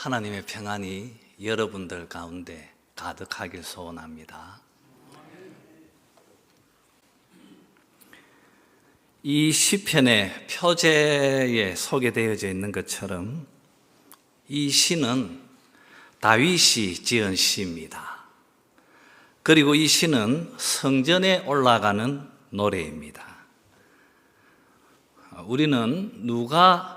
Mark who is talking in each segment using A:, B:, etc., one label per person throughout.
A: 하나님의 평안이 여러분들 가운데 가득하길 소원합니다. 이 시편의 표제에 소개되어져 있는 것처럼 이 시는 다윗이 지은 시입니다. 그리고 이 시는 성전에 올라가는 노래입니다. 우리는 누가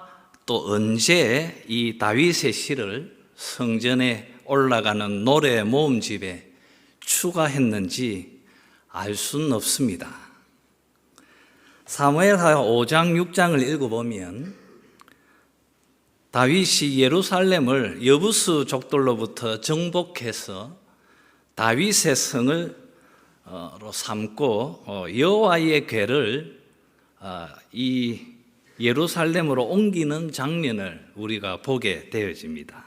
A: 또 언제 이 다윗의 시를 성전에 올라가는 노래 모음집에 추가했는지 알 수는 없습니다. 사무엘하 5장 6장을 읽어보면 다윗이 예루살렘을 여부수 족들로부터 정복해서 다윗의 성을 삼고 여호와의 궤를 이 예루살렘으로 옮기는 장면을 우리가 보게 되어집니다.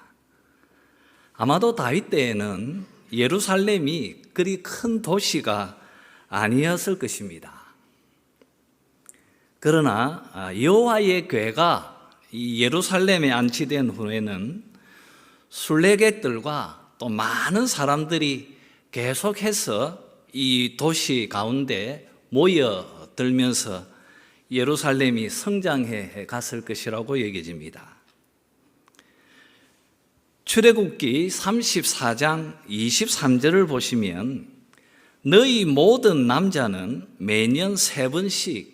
A: 아마도 다윗 때에는 예루살렘이 그리 큰 도시가 아니었을 것입니다. 그러나 여호와의 궤가 이 예루살렘에 안치된 후에는 순례객들과 또 많은 사람들이 계속해서 이 도시 가운데 모여들면서 예루살렘이 성장해 갔을 것이라고 여겨집니다. 출애굽기 34장 23절을 보시면 너희 모든 남자는 매년 3번씩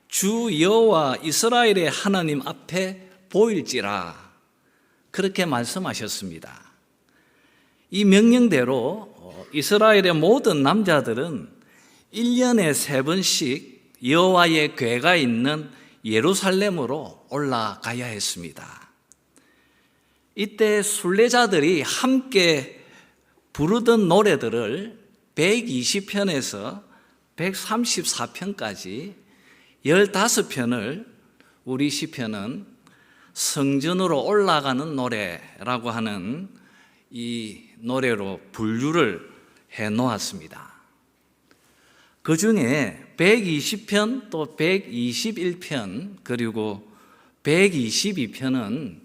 A: 주 여호와 이스라엘의 하나님 앞에 보일지라 그렇게 말씀하셨습니다. 이 명령대로 이스라엘의 모든 남자들은 1년에 3번씩 여호와의 궤가 있는 예루살렘으로 올라가야 했습니다. 이때 순례자들이 함께 부르던 노래들을 120편에서 134편까지 15편을 우리 시편은 성전으로 올라가는 노래라고 하는 이 노래로 분류를 해 놓았습니다. 그 중에 120편 또 121편 그리고 122편은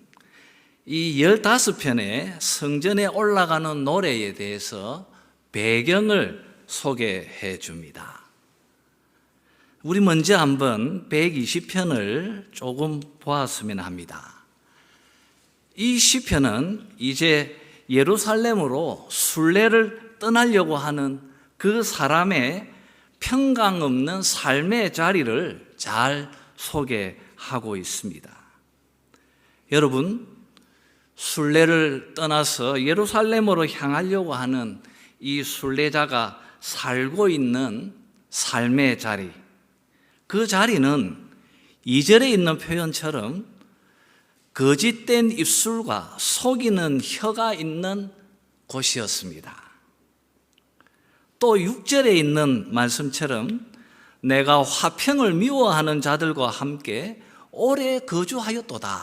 A: 이 15편의 성전에 올라가는 노래에 대해서 배경을 소개해 줍니다. 우리 먼저 한번 120편을 조금 보았으면 합니다. 이 시편은 이제 예루살렘으로 순례를 떠나려고 하는 그 사람의 평강 없는 삶의 자리를 잘 소개하고 있습니다. 여러분, 순례를 떠나서 예루살렘으로 향하려고 하는 이 순례자가 살고 있는 삶의 자리, 그 자리는 2절에 있는 표현처럼 거짓된 입술과 속이는 혀가 있는 곳이었습니다. 또 6절에 있는 말씀처럼 내가 화평을 미워하는 자들과 함께 오래 거주하였도다.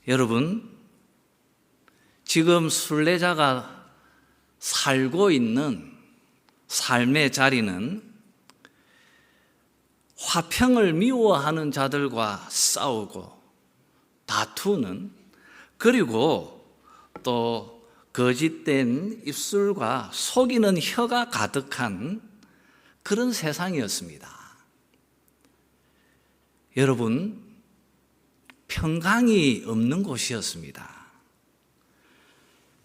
A: 여러분, 지금 순례자가 살고 있는 삶의 자리는 화평을 미워하는 자들과 싸우고 다투는, 그리고 또 거짓된 입술과 속이는 혀가 가득한 그런 세상이었습니다. 여러분, 평강이 없는 곳이었습니다.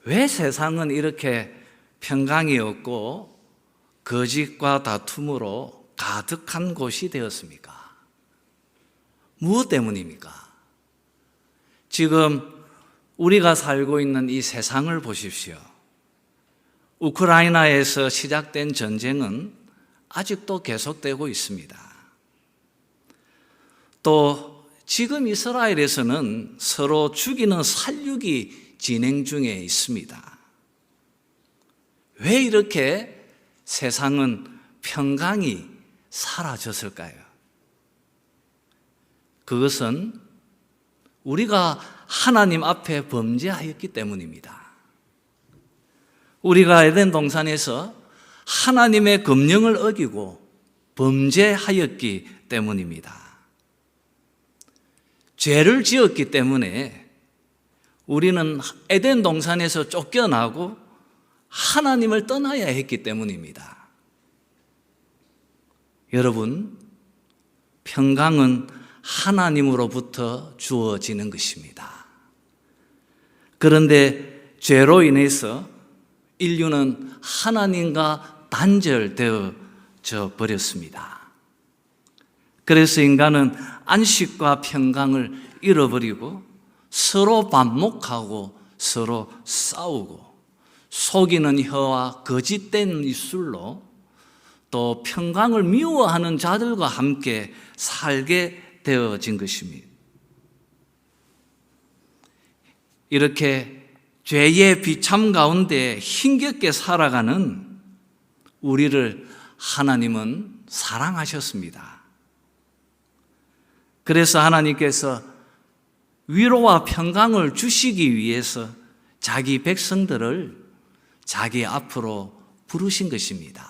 A: 왜 세상은 이렇게 평강이 없고 거짓과 다툼으로 가득한 곳이 되었습니까? 무엇 때문입니까? 지금 우리가 살고 있는 이 세상을 보십시오. 우크라이나에서 시작된 전쟁은 아직도 계속되고 있습니다. 또 지금 이스라엘에서는 서로 죽이는 살육이 진행 중에 있습니다. 왜 이렇게 세상은 평강이 사라졌을까요? 그것은 우리가 하나님 앞에 범죄하였기 때문입니다. 우리가 에덴 동산에서 하나님의 금령을 어기고 범죄하였기 때문입니다. 죄를 지었기 때문에 우리는 에덴 동산에서 쫓겨나고 하나님을 떠나야 했기 때문입니다. 여러분, 평강은 하나님으로부터 주어지는 것입니다. 그런데 죄로 인해서 인류는 하나님과 단절되어져 버렸습니다. 그래서 인간은 안식과 평강을 잃어버리고 서로 반목하고 서로 싸우고 속이는 혀와 거짓된 입술로 또 평강을 미워하는 자들과 함께 살게 되어진 것입니다. 이렇게 죄의 비참 가운데 힘겹게 살아가는 우리를 하나님은 사랑하셨습니다. 그래서 하나님께서 위로와 평강을 주시기 위해서 자기 백성들을 자기 앞으로 부르신 것입니다.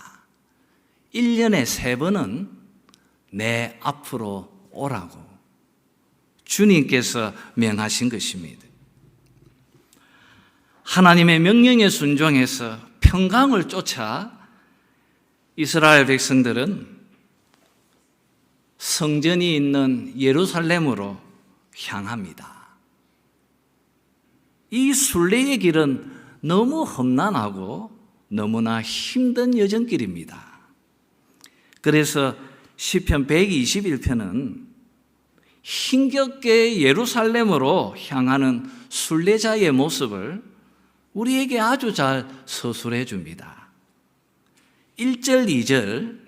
A: 1년에 3번은 내 앞으로 오라고 주님께서 명하신 것입니다. 하나님의 명령에 순종해서 평강을 쫓아 이스라엘 백성들은 성전이 있는 예루살렘으로 향합니다. 이 순례의 길은 너무 험난하고 너무나 힘든 여정길입니다. 그래서 시편 121편은 힘겹게 예루살렘으로 향하는 순례자의 모습을 우리에게 아주 잘 서술해 줍니다. 1절, 2절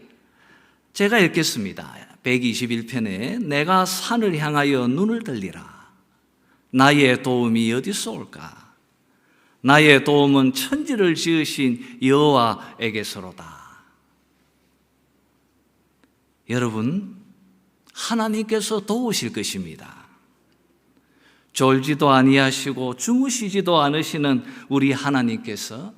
A: 제가 읽겠습니다. 121편에 내가 산을 향하여 눈을 들리라. 나의 도움이 어디서 올까? 나의 도움은 천지를 지으신 여호와에게서로다. 여러분, 하나님께서 도우실 것입니다. 졸지도 아니하시고 주무시지도 않으시는 우리 하나님께서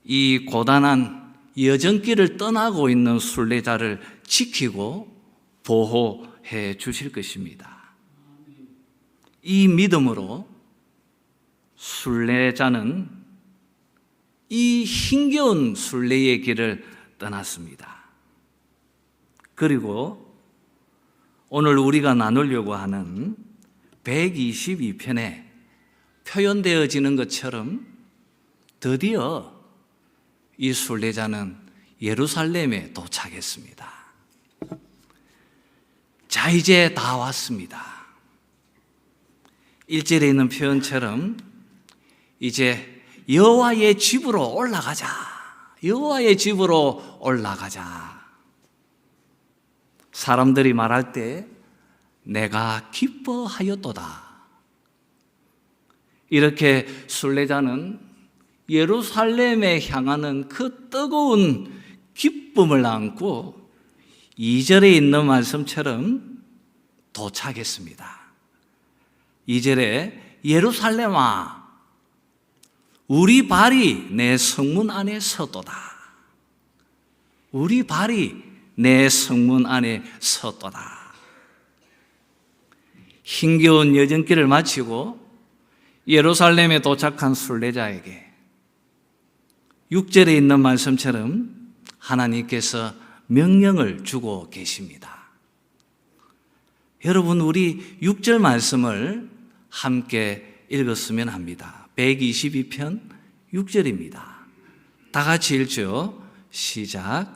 A: 이 고단한 여정길을 떠나고 있는 순례자를 지키고 보호해 주실 것입니다. 이 믿음으로 순례자는 이 힘겨운 순례의 길을 떠났습니다. 그리고 오늘 우리가 나누려고 하는 122편에 표현되어지는 것처럼 드디어 이 순례자는 예루살렘에 도착했습니다. 자, 이제 다 왔습니다. 1절에 있는 표현처럼 이제 여호와의 집으로 올라가자. 여호와의 집으로 올라가자. 사람들이 말할 때 내가 기뻐하였도다. 이렇게 순례자는 예루살렘에 향하는 그 뜨거운 기쁨을 안고 2절에 있는 말씀처럼 도착했습니다. 2절에 예루살렘아 우리 발이 내 성문 안에 섰도다. 우리 발이 내 성문 안에 섰도다. 힘겨운 여정길을 마치고 예루살렘에 도착한 순례자에게 6절에 있는 말씀처럼 하나님께서 명령을 주고 계십니다. 여러분, 우리 6절 말씀을 함께 읽었으면 합니다. 122편 6절입니다. 다 같이 읽죠. 시작.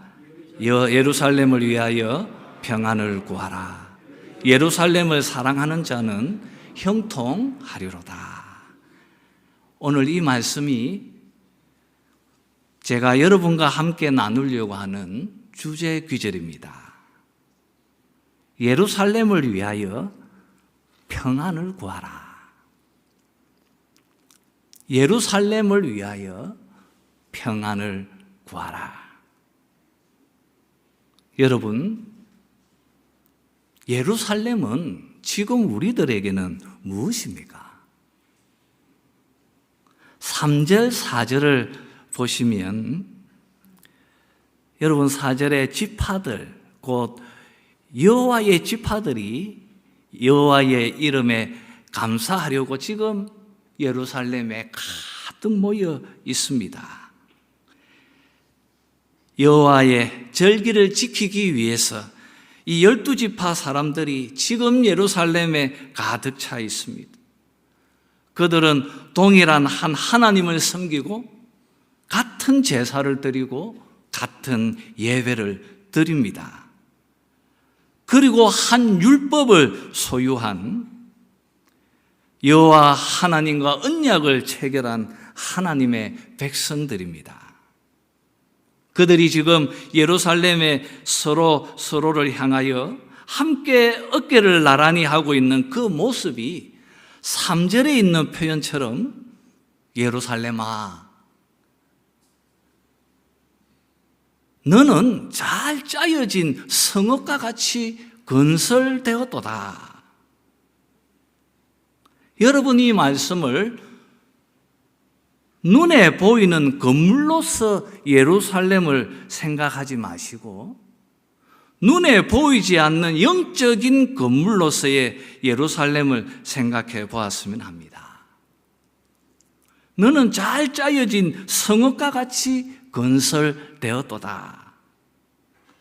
A: 예루살렘을 위하여 평안을 구하라. 예루살렘을 사랑하는 자는 형통하리로다. 오늘 이 말씀이 제가 여러분과 함께 나누려고 하는 주제 귀절입니다. 예루살렘을 위하여 평안을 구하라. 예루살렘을 위하여 평안을 구하라. 여러분, 예루살렘은 지금 우리들에게는 무엇입니까? 3절, 4절을 보시면 여러분 4절의 지파들, 곧 여호와의 지파들이 여호와의 이름에 감사하려고 지금 예루살렘에 가득 모여 있습니다. 여호와의 절기를 지키기 위해서 이 12지파 사람들이 지금 예루살렘에 가득 차 있습니다. 그들은 동일한 한 하나님을 섬기고 같은 제사를 드리고 같은 예배를 드립니다. 그리고 한 율법을 소유한 여호와 하나님과 언약을 체결한 하나님의 백성들입니다. 그들이 지금 예루살렘에 서로를 향하여 함께 어깨를 나란히 하고 있는 그 모습이 3절에 있는 표현처럼 예루살렘아, 너는 잘 짜여진 성읍과 같이 건설되었도다. 여러분, 이 말씀을 눈에 보이는 건물로서 예루살렘을 생각하지 마시고 눈에 보이지 않는 영적인 건물로서의 예루살렘을 생각해 보았으면 합니다. 너는 잘 짜여진 성읍과 같이 건설되었도다.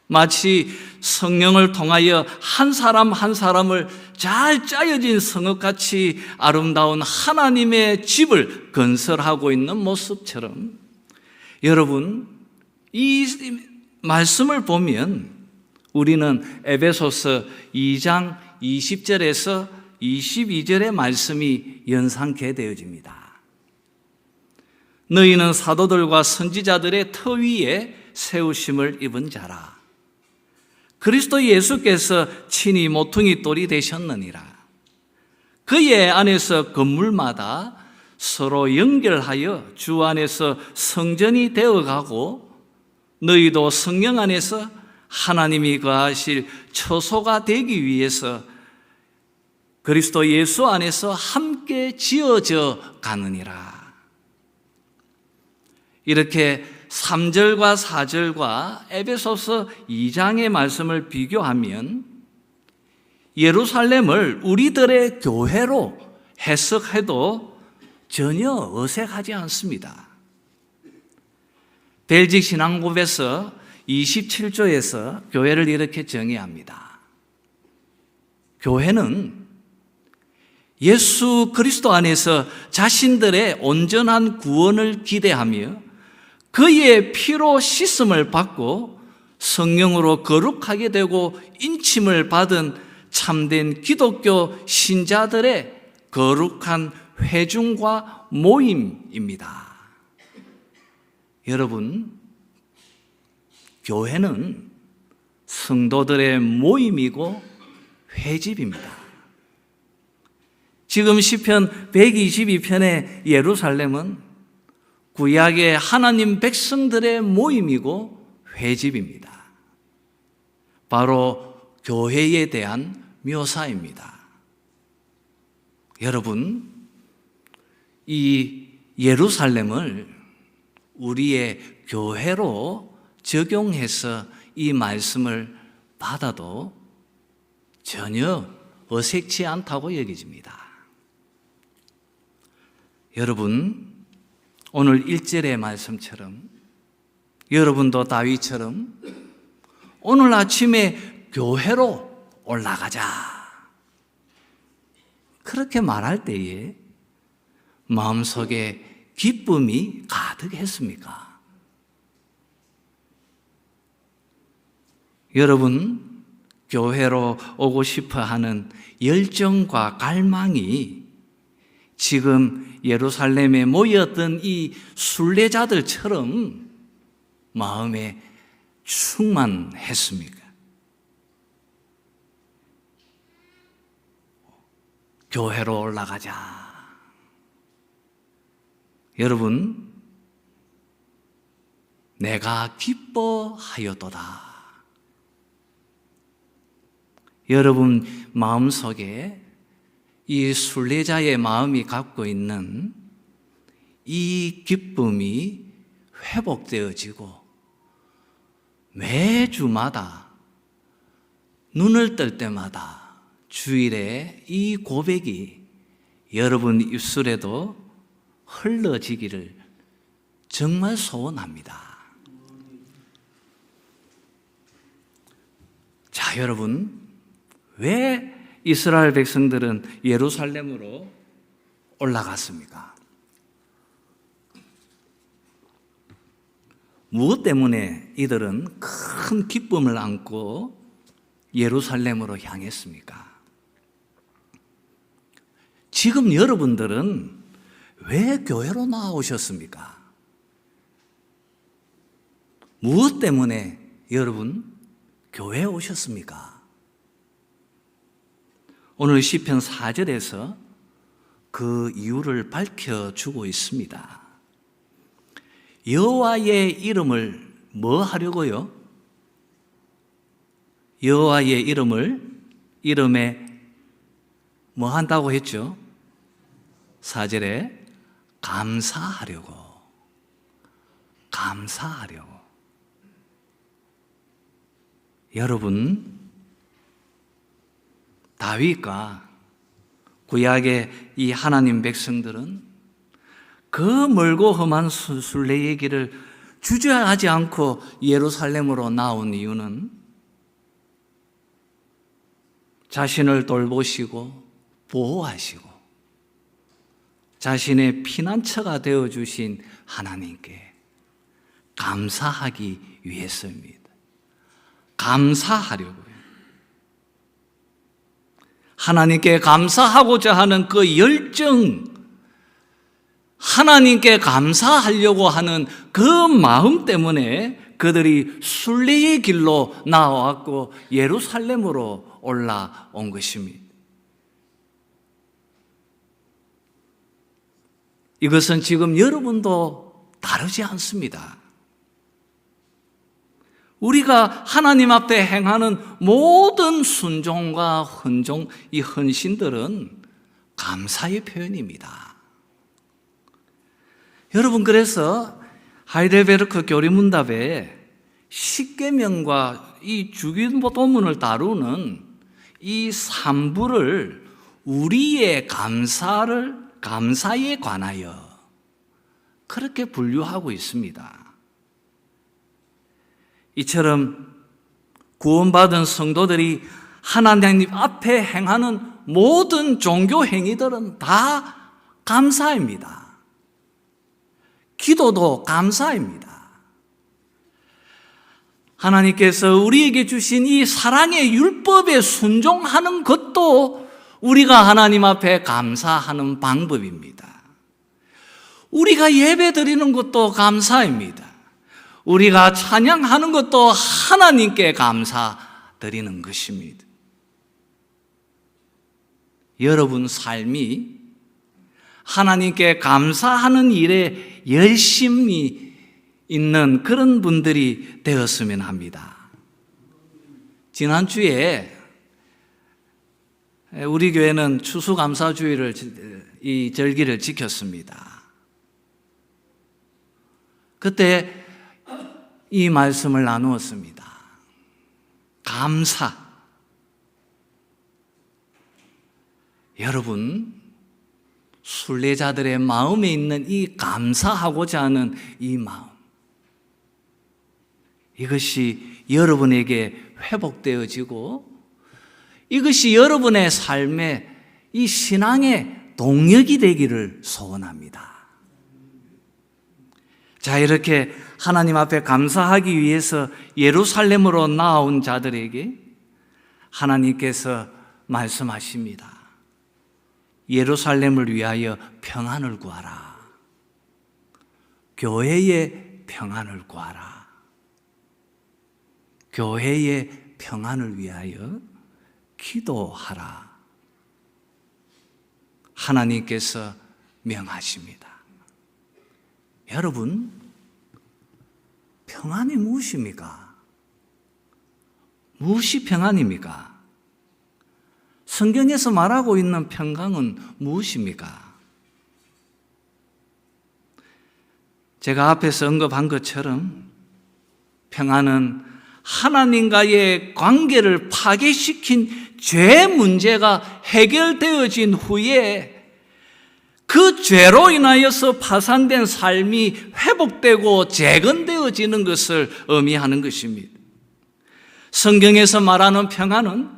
A: 마치 성령을 통하여 한 사람 한 사람을 잘 짜여진 성읍같이 아름다운 하나님의 집을 건설하고 있는 모습처럼, 여러분, 이 말씀을 보면 우리는 에베소서 2장 20절에서 22절의 말씀이 연상케 되어집니다. 너희는 사도들과 선지자들의 터 위에 세우심을 입은 자라. 그리스도 예수께서 친히 모퉁이 돌이 되셨느니라. 그의 안에서 건물마다 서로 연결하여 주 안에서 성전이 되어가고 너희도 성령 안에서 하나님이 거하실 처소가 되기 위해서 그리스도 예수 안에서 함께 지어져 가느니라. 이렇게 3절과 4절과 에베소서 2장의 말씀을 비교하면 예루살렘을 우리들의 교회로 해석해도 전혀 어색하지 않습니다. 벨직 신앙법에서 27조에서 교회를 이렇게 정의합니다. 교회는 예수 그리스도 안에서 자신들의 온전한 구원을 기대하며 그의 피로 씻음을 받고 성령으로 거룩하게 되고 인침을 받은 참된 기독교 신자들의 거룩한 회중과 모임입니다. 여러분, 교회는 성도들의 모임이고 회집입니다. 지금 시편 122편의 예루살렘은 구약의 하나님 백성들의 모임이고 회집입니다. 바로 교회에 대한 묘사입니다. 여러분, 이 예루살렘을 우리의 교회로 적용해서 이 말씀을 받아도 전혀 어색치 않다고 여겨집니다. 여러분, 오늘 1절의 말씀처럼 여러분도 다윗처럼 오늘 아침에 교회로 올라가자, 그렇게 말할 때에 마음속에 기쁨이 가득했습니까? 여러분, 교회로 오고 싶어 하는 열정과 갈망이 지금 예루살렘에 모였던 이 순례자들처럼 마음에 충만했습니까? 교회로 올라가자. 여러분, 내가 기뻐하였도다. 여러분 마음속에 이 순례자의 마음이 갖고 있는 이 기쁨이 회복되어지고 매주마다 눈을 뜰 때마다 주일에 이 고백이 여러분 입술에도 흘러지기를 정말 소원합니다. 자, 여러분, 왜 이스라엘 백성들은 예루살렘으로 올라갔습니까? 무엇 때문에 이들은 큰 기쁨을 안고 예루살렘으로 향했습니까? 지금 여러분들은 왜 교회로 나오셨습니까? 무엇 때문에 여러분 교회에 오셨습니까? 오늘 시편 4절에서 그 이유를 밝혀주고 있습니다. 여호와의 이름을 뭐 하려고요? 여호와의 이름에 뭐 한다고 했죠? 4절에 감사하려고. 여러분, 다윗과 구약의 이 하나님 백성들은 그 멀고 험한 순례의 길을 주저하지 않고 예루살렘으로 나온 이유는 자신을 돌보시고 보호하시고 자신의 피난처가 되어주신 하나님께 감사하기 위해서입니다. 감사하려고요. 하나님께 감사하고자 하는 그 열정, 하나님께 감사하려고 하는 그 마음 때문에 그들이 순례의 길로 나와왔고 예루살렘으로 올라온 것입니다. 이것은 지금 여러분도 다르지 않습니다. 우리가 하나님 앞에 행하는 모든 순종과 헌종, 이 헌신들은 감사의 표현입니다. 여러분, 그래서 하이델베르크 교리문답에 십계명과 이 주기도문을 다루는 이 3부를 우리의 감사에 관하여 그렇게 분류하고 있습니다. 이처럼 구원받은 성도들이 하나님 앞에 행하는 모든 종교 행위들은 다 감사입니다. 기도도 감사입니다. 하나님께서 우리에게 주신 이 사랑의 율법에 순종하는 것도 우리가 하나님 앞에 감사하는 방법입니다. 우리가 예배 드리는 것도 감사입니다. 우리가 찬양하는 것도 하나님께 감사드리는 것입니다. 여러분 삶이 하나님께 감사하는 일에 열심히 있는 그런 분들이 되었으면 합니다. 지난주에 우리 교회는 추수감사주의를, 이 절기를 지켰습니다. 그때 이 말씀을 나누었습니다. 감사. 여러분, 순례자들의 마음에 있는 이 감사하고자 하는 이 마음, 이것이 여러분에게 회복되어지고 이것이 여러분의 삶의 이 신앙의 동력이 되기를 소원합니다. 자, 이렇게 하나님 앞에 감사하기 위해서 예루살렘으로 나온 자들에게 하나님께서 말씀하십니다. 예루살렘을 위하여 평안을 구하라. 교회의 평안을 구하라. 교회의 평안을 위하여 기도하라. 하나님께서 명하십니다. 여러분, 평안이 무엇입니까? 무엇이 평안입니까? 성경에서 말하고 있는 평강은 무엇입니까? 제가 앞에서 언급한 것처럼 평안은 하나님과의 관계를 파괴시킨 죄 문제가 해결되어진 후에 그 죄로 인하여서 파산된 삶이 회복되고 재건되어지는 것을 의미하는 것입니다. 성경에서 말하는 평안은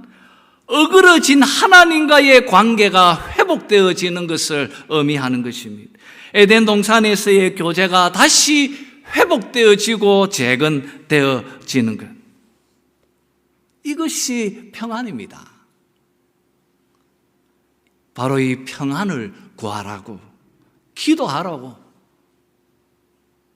A: 어그러진 하나님과의 관계가 회복되어지는 것을 의미하는 것입니다. 에덴 동산에서의 교제가 다시 회복되어지고 재건되어지는 것. 이것이 평안입니다. 바로 이 평안을 구하라고, 기도하라고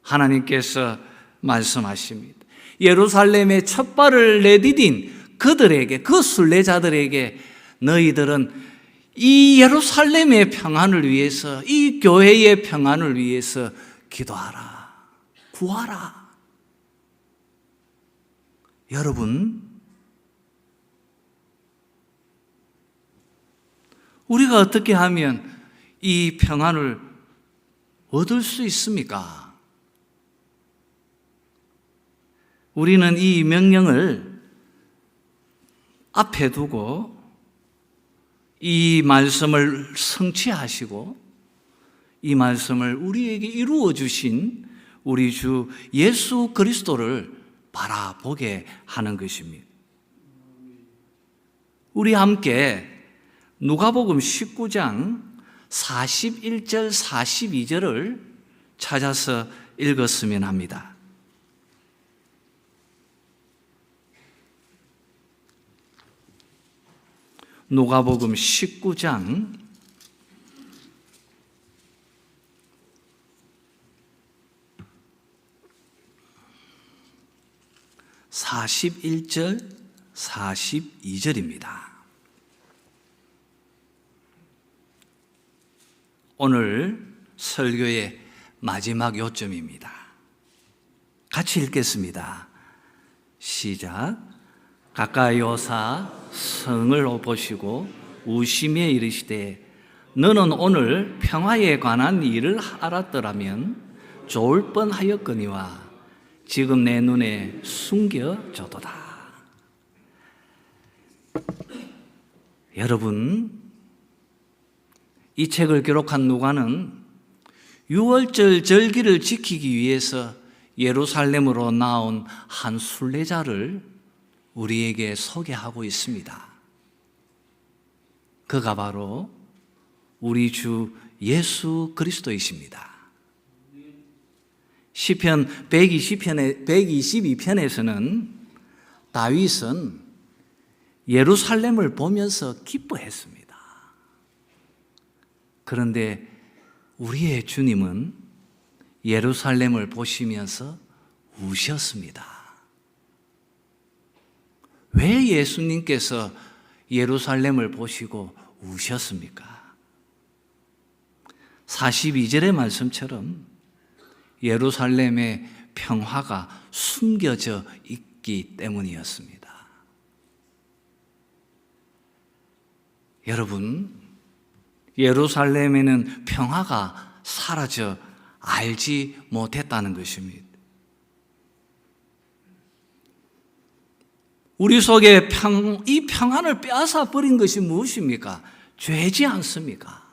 A: 하나님께서 말씀하십니다. 예루살렘에 첫 발을 내디딘 그들에게, 그 순례자들에게 너희들은 이 예루살렘의 평안을 위해서, 이 교회의 평안을 위해서 기도하라, 구하라. 여러분, 우리가 어떻게 하면 이 평안을 얻을 수 있습니까? 우리는 이 명령을 앞에 두고 이 말씀을 성취하시고 이 말씀을 우리에게 이루어 주신 우리 주 예수 그리스도를 바라보게 하는 것입니다. 우리 함께 누가복음 19장 41절 42절을 찾아서 읽었으면 합니다. 누가복음 19장 41절 42절입니다. 오늘 설교의 마지막 요점입니다. 같이 읽겠습니다. 시작. 가까이 오사 성을 보시고 우시며 이르시되 너는 오늘 평화에 관한 일을 알았더라면 좋을 뻔하였거니와 지금 내 눈에 숨겨져도다. 여러분, 이 책을 기록한 누가는 유월절 절기를 지키기 위해서 예루살렘으로 나온 한 순례자를 우리에게 소개하고 있습니다. 그가 바로 우리 주 예수 그리스도이십니다. 시편 122편에서는 다윗은 예루살렘을 보면서 기뻐했습니다. 그런데 우리의 주님은 예루살렘을 보시면서 우셨습니다. 왜 예수님께서 예루살렘을 보시고 우셨습니까? 42절의 말씀처럼 예루살렘의 평화가 숨겨져 있기 때문이었습니다. 여러분, 예루살렘에는 평화가 사라져 알지 못했다는 것입니다. 우리 속에 이 평안을 빼앗아 버린 것이 무엇입니까? 죄지 않습니까?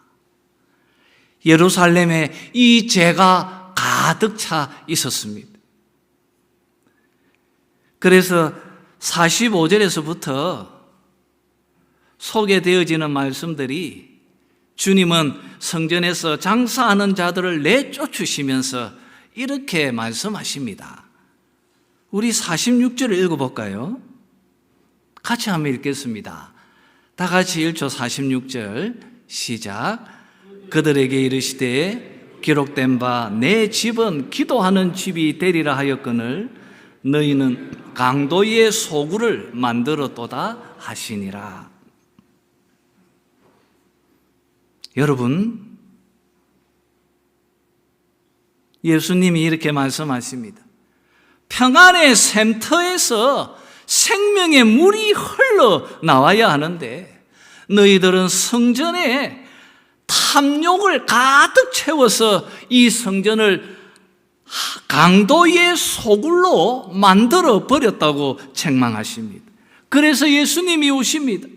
A: 예루살렘에 이 죄가 가득 차 있었습니다. 그래서 45절에서부터 소개되어지는 말씀들이 주님은 성전에서 장사하는 자들을 내쫓으시면서 이렇게 말씀하십니다. 우리 46절을 읽어볼까요? 같이 한번 읽겠습니다. 다 같이 1조 46절 시작. 그들에게 이르시되 기록된 바 내 집은 기도하는 집이 되리라 하였거늘 너희는 강도의 소굴을 만들었도다 하시니라. 여러분, 예수님이 이렇게 말씀하십니다. 평안의 샘터에서 생명의 물이 흘러나와야 하는데 너희들은 성전에 탐욕을 가득 채워서 이 성전을 강도의 소굴로 만들어 버렸다고 책망하십니다. 그래서 예수님이 오십니다.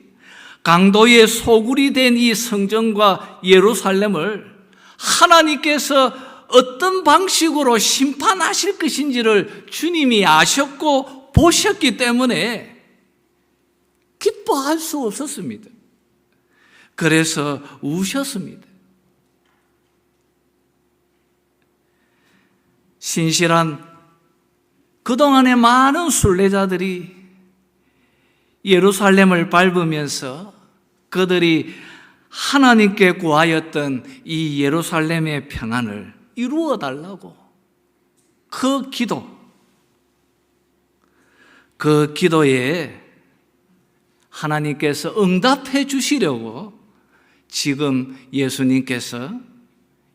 A: 강도의 소굴이 된 이 성전과 예루살렘을 하나님께서 어떤 방식으로 심판하실 것인지를 주님이 아셨고 보셨기 때문에 기뻐할 수 없었습니다. 그래서 우셨습니다. 신실한 그동안의 많은 순례자들이 예루살렘을 밟으면서 그들이 하나님께 구하였던 이 예루살렘의 평안을 이루어 달라고 그 기도에 하나님께서 응답해 주시려고 지금 예수님께서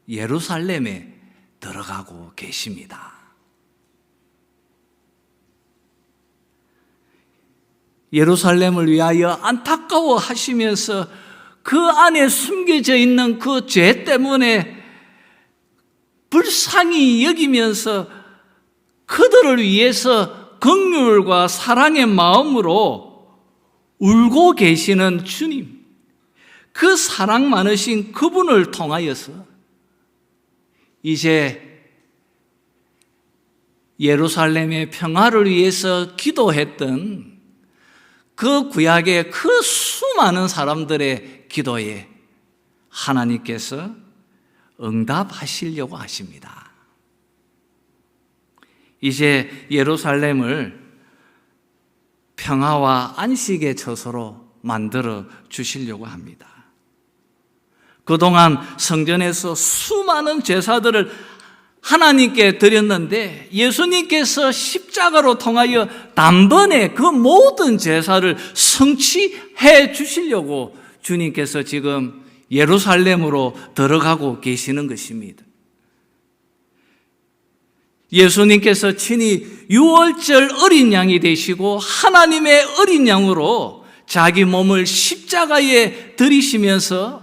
A: 예루살렘에 들어가고 계십니다. 예루살렘을 위하여 안타까워 하시면서 그 안에 숨겨져 있는 그 죄 때문에 불쌍히 여기면서 그들을 위해서 긍휼과 사랑의 마음으로 울고 계시는 주님, 그 사랑 많으신 그분을 통하여서 이제 예루살렘의 평화를 위해서 기도했던 그 구약의 그 수많은 사람들의 기도에 하나님께서 응답하시려고 하십니다. 이제 예루살렘을 평화와 안식의 처소로 만들어 주시려고 합니다. 그동안 성전에서 수많은 제사들을 하나님께 드렸는데 예수님께서 십자가로 통하여 단번에 그 모든 제사를 성취해 주시려고 주님께서 지금 예루살렘으로 들어가고 계시는 것입니다. 예수님께서 친히 유월절 어린 양이 되시고 하나님의 어린 양으로 자기 몸을 십자가에 들이시면서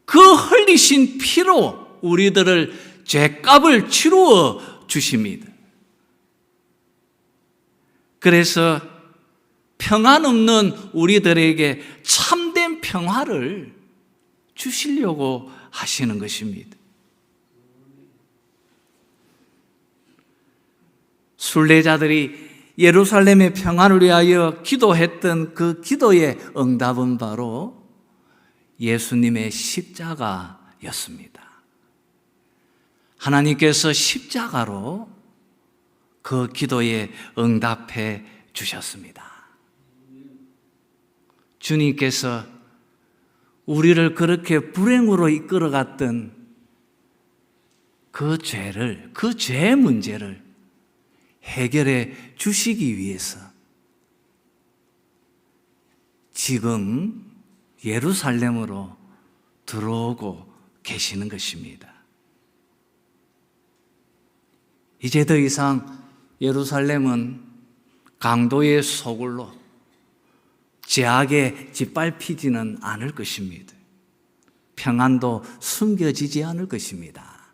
A: 그 흘리신 피로 우리들을 죄값을 치루어 주십니다. 그래서 평안 없는 우리들에게 참된 평화를 주시려고 하시는 것입니다. 순례자들이 예루살렘의 평안을 위하여 기도했던 그 기도의 응답은 바로 예수님의 십자가였습니다. 하나님께서 십자가로 그 기도에 응답해 주셨습니다. 주님께서 우리를 그렇게 불행으로 이끌어갔던 그 죄를, 그 죄의 문제를 해결해 주시기 위해서 지금 예루살렘으로 들어오고 계시는 것입니다. 이제 더 이상 예루살렘은 강도의 소굴로 죄악에 짓밟히지는 않을 것입니다. 평안도 숨겨지지 않을 것입니다.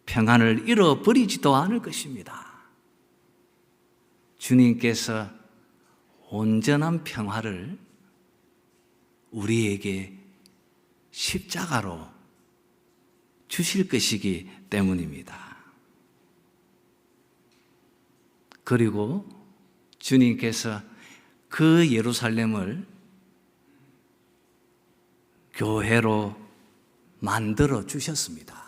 A: 평안을 잃어버리지도 않을 것입니다. 주님께서 온전한 평화를 우리에게 십자가로 주실 것이기 때문입니다. 그리고 주님께서 그 예루살렘을 교회로 만들어 주셨습니다.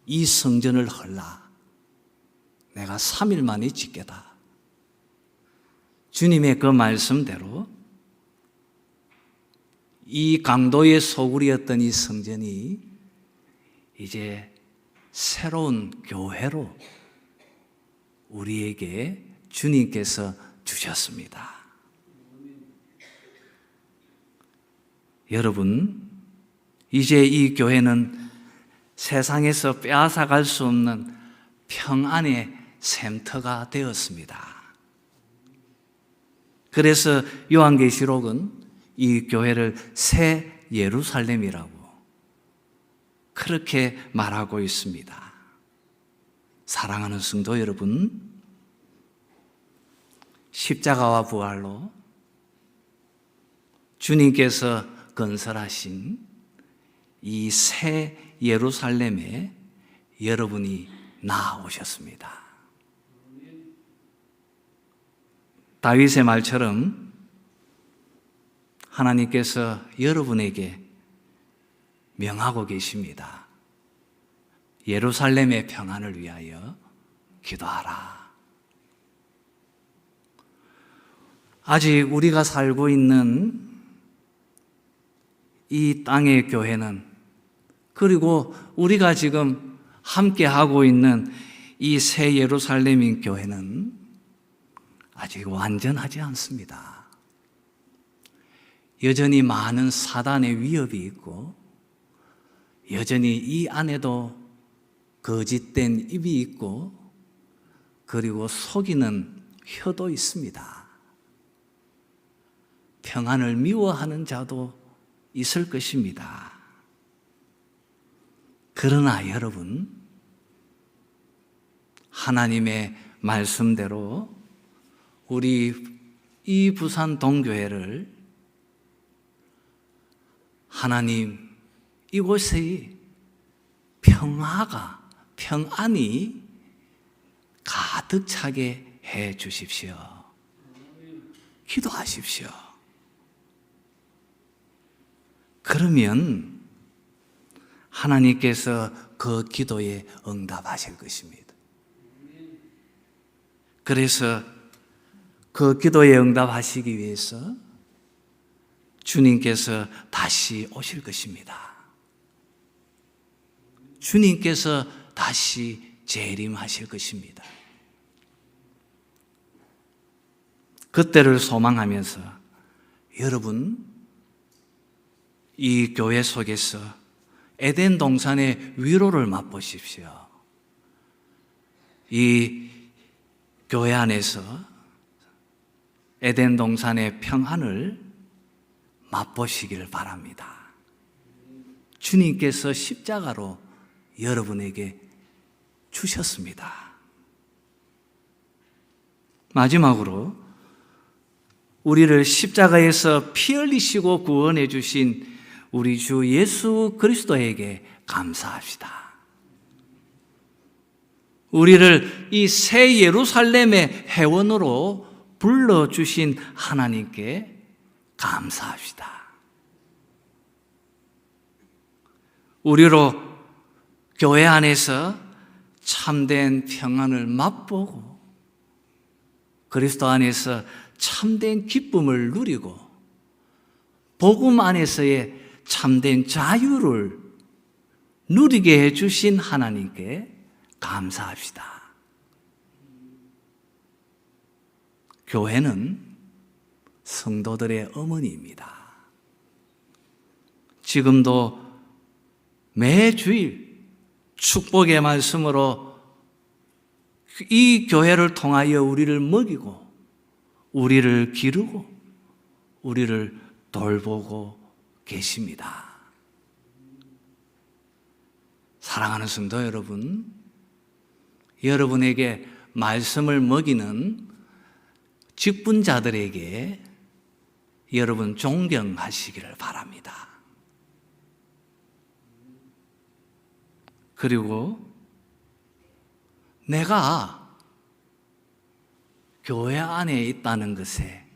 A: 이 성전을 헐라 내가 3일 만에 짓겠다. 주님의 그 말씀대로 이 강도의 소굴이었던 이 성전이 이제 새로운 교회로 우리에게 주님께서 주셨습니다. 여러분, 이제 이 교회는 세상에서 빼앗아갈 수 없는 평안의 샘터가 되었습니다. 그래서 요한계시록은 이 교회를 새 예루살렘이라고 그렇게 말하고 있습니다. 사랑하는 성도 여러분, 십자가와 부활로 주님께서 건설하신 이 새 예루살렘에 여러분이 나아오셨습니다. 다윗의 말처럼 하나님께서 여러분에게 명하고 계십니다. 예루살렘의 평안을 위하여 기도하라. 아직 우리가 살고 있는 이 땅의 교회는, 그리고 우리가 지금 함께 하고 있는 이 새 예루살렘인 교회는 아직 완전하지 않습니다. 여전히 많은 사단의 위협이 있고, 여전히 이 안에도 거짓된 입이 있고, 그리고 속이는 혀도 있습니다. 평안을 미워하는 자도 있을 것입니다. 그러나 여러분, 하나님의 말씀대로 우리 이 부산 동교회를 하나님 이곳의 평안이 가득 차게 해 주십시오. 기도하십시오. 그러면 하나님께서 그 기도에 응답하실 것입니다. 그래서 그 기도에 응답하시기 위해서 주님께서 다시 오실 것입니다. 주님께서 다시 재림하실 것입니다. 그때를 소망하면서 여러분, 이 교회 속에서 에덴 동산의 위로를 맛보십시오. 이 교회 안에서 에덴 동산의 평안을 맛보시기를 바랍니다. 주님께서 십자가로 여러분에게 주셨습니다. 마지막으로 우리를 십자가에서 피 흘리시고 구원해 주신 우리 주 예수 그리스도에게 감사합시다. 우리를 이 새 예루살렘의 회원으로 불러주신 하나님께 감사합시다. 우리로 교회 안에서 참된 평안을 맛보고 그리스도 안에서 참된 기쁨을 누리고 복음 안에서의 참된 자유를 누리게 해주신 하나님께 감사합시다. 교회는 성도들의 어머니입니다. 지금도 매주일 축복의 말씀으로 이 교회를 통하여 우리를 먹이고 우리를 기르고 우리를 돌보고 계십니다. 사랑하는 성도 여러분, 여러분에게 말씀을 먹이는 직분자들에게 여러분 존경하시기를 바랍니다. 그리고 내가 교회 안에 있다는 것에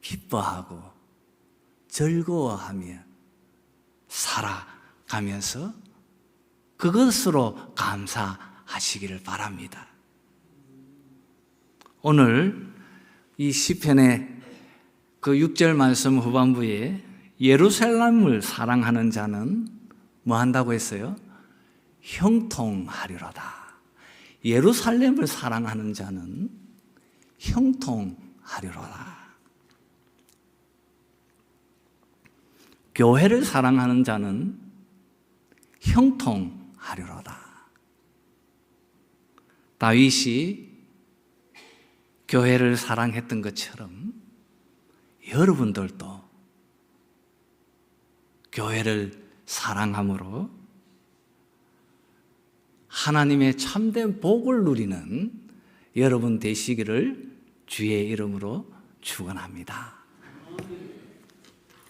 A: 기뻐하고 즐거워하며 살아가면서 그것으로 감사하시기를 바랍니다. 오늘 이 시편의 그 6절 말씀 후반부에 예루살렘을 사랑하는 자는 뭐 한다고 했어요? 형통하리로다. 예루살렘을 사랑하는 자는 형통하리로다. 교회를 사랑하는 자는 형통하리로다. 다윗이 교회를 사랑했던 것처럼 여러분들도 교회를 사랑함으로 하나님의 참된 복을 누리는 여러분 되시기를 주의 이름으로 축원합니다.